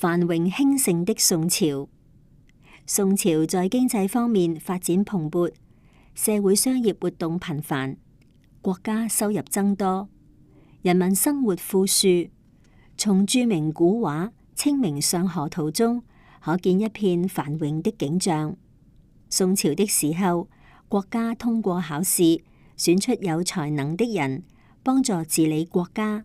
繁榮興盛的宋朝。宋朝在經濟方面發展蓬勃，社會商業活動頻繁，國家收入增多，人民生活富庶。從著名古畫《清明上河圖》中可見一片繁榮的景象。宋朝的時候，國家通過考試選出有才能的人，幫助治理國家，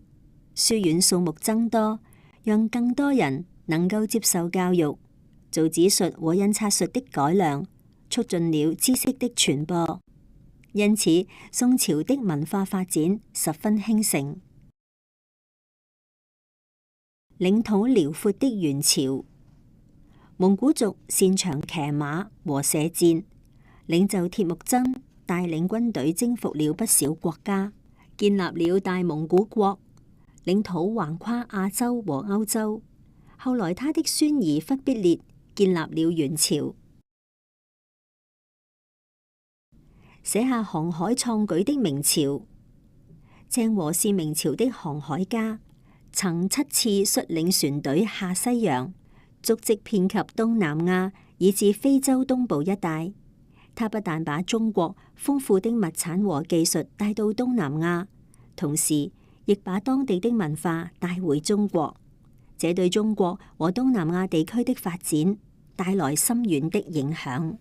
書院數目增多，讓更多人能夠接受教育，造紙術和印刷術的改良，促進了知識的傳播。因此，宋朝的文化發展十分興盛。領土遼闊的元朝，蒙古族擅長騎馬和射箭，領袖鐵木真帶領軍隊征服了不少國家，建立了大蒙古國，領土橫跨亞洲和歐洲。後來他的孫兒忽必烈建立了元朝，寫下航海創舉的明朝。鄭和是明朝的航海家，曾7次率領船隊下西洋，足跡遍及東南亞以至非洲東部一帶。他不但把中國豐富的物產和技術帶到東南亞，同時亦把當地的文化帶回中國，這對中國和東南亞地區的發展帶來深遠的影響。